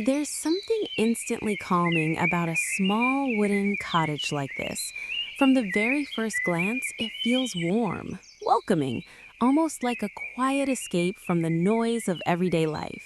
There's something instantly calming about a small wooden cottage like this. From the very first glance, it feels warm, welcoming, almost like a quiet escape from the noise of everyday life.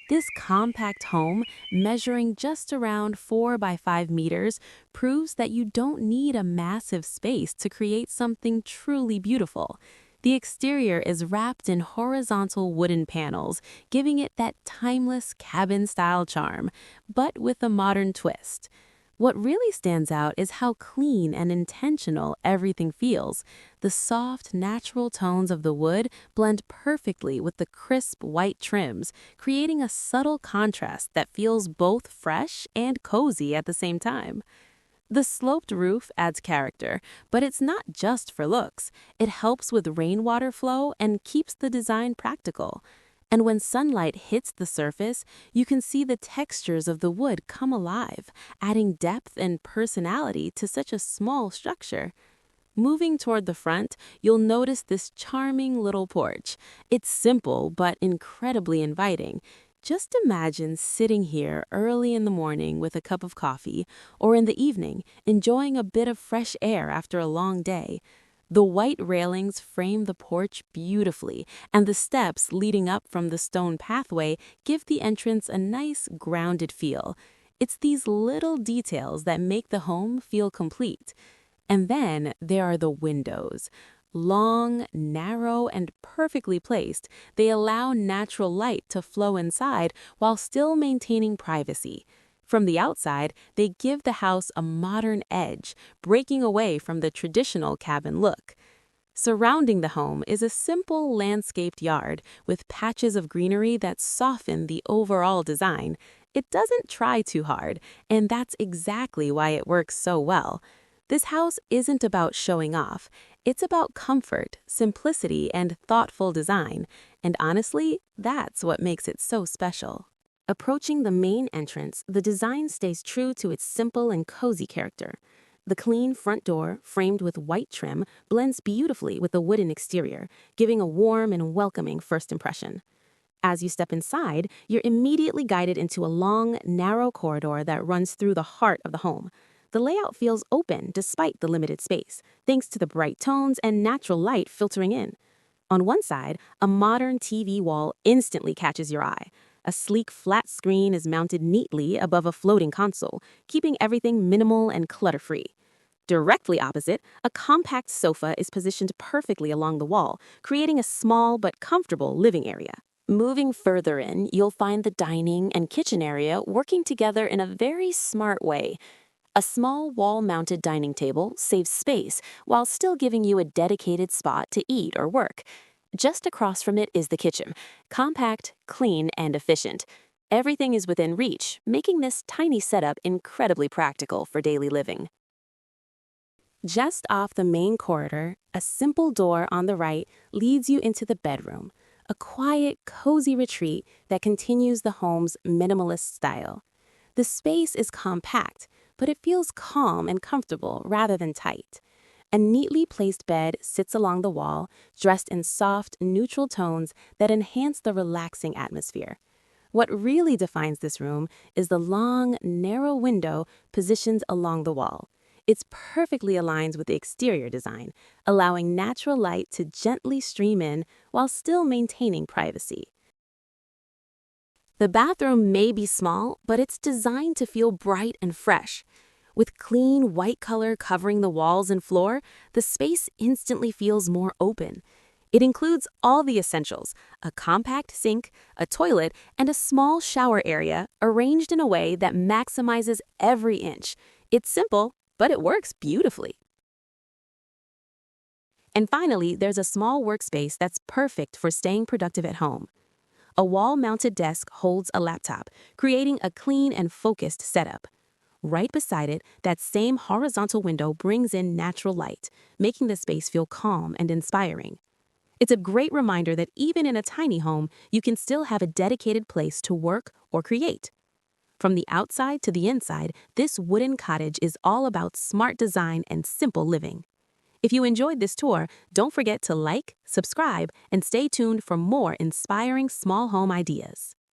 This compact home, measuring just around 4 by 5 meters, proves that you don't need a massive space to create something truly beautiful. The exterior is wrapped in horizontal wooden panels, giving it that timeless cabin-style charm, but with a modern twist. What really stands out is how clean and intentional everything feels. The soft, natural tones of the wood blend perfectly with the crisp white trims, creating a subtle contrast that feels both fresh and cozy at the same time. The sloped roof adds character, but it's not just for looks. It helps with rainwater flow and keeps the design practical. And when sunlight hits the surface, you can see the textures of the wood come alive, adding depth and personality to such a small structure. Moving toward the front, you'll notice this charming little porch. It's simple but incredibly inviting. Just imagine sitting here early in the morning with a cup of coffee, or in the evening, enjoying a bit of fresh air after a long day. The white railings frame the porch beautifully, and the steps leading up from the stone pathway give the entrance a nice, grounded feel. It's these little details that make the home feel complete. And then there are the windows. Long, narrow, and perfectly placed, they allow natural light to flow inside while still maintaining privacy. From the outside, they give the house a modern edge, breaking away from the traditional cabin look. Surrounding the home is a simple landscaped yard with patches of greenery that soften the overall design. It doesn't try too hard, and that's exactly why it works so well. This house isn't about showing off. It's about comfort, simplicity, and thoughtful design. And honestly, that's what makes it so special. Approaching the main entrance, the design stays true to its simple and cozy character. The clean front door, framed with white trim, blends beautifully with the wooden exterior, giving a warm and welcoming first impression. As you step inside, you're immediately guided into a long, narrow corridor that runs through the heart of the home. The layout feels open despite the limited space, thanks to the bright tones and natural light filtering in. On one side, a modern TV wall instantly catches your eye. A sleek flat screen is mounted neatly above a floating console, keeping everything minimal and clutter-free. Directly opposite, a compact sofa is positioned perfectly along the wall, creating a small but comfortable living area. Moving further in, you'll find the dining and kitchen area working together in a very smart way. A small wall-mounted dining table saves space while still giving you a dedicated spot to eat or work. Just across from it is the kitchen, compact, clean, and efficient. Everything is within reach, making this tiny setup incredibly practical for daily living. Just off the main corridor, a simple door on the right leads you into the bedroom, a quiet, cozy retreat that continues the home's minimalist style. The space is compact, but it feels calm and comfortable rather than tight. A neatly placed bed sits along the wall, dressed in soft, neutral tones that enhance the relaxing atmosphere. What really defines this room is the long, narrow window positioned along the wall. It's perfectly aligned with the exterior design, allowing natural light to gently stream in while still maintaining privacy. The bathroom may be small, but it's designed to feel bright and fresh. With clean white color covering the walls and floor, the space instantly feels more open. It includes all the essentials: a compact sink, a toilet, and a small shower area arranged in a way that maximizes every inch. It's simple, but it works beautifully. And finally, there's a small workspace that's perfect for staying productive at home. A wall-mounted desk holds a laptop, creating a clean and focused setup. Right beside it, that same horizontal window brings in natural light, making the space feel calm and inspiring. It's a great reminder that even in a tiny home, you can still have a dedicated place to work or create. From the outside to the inside, this wooden cottage is all about smart design and simple living. If you enjoyed this tour, don't forget to like, subscribe, and stay tuned for more inspiring small home ideas.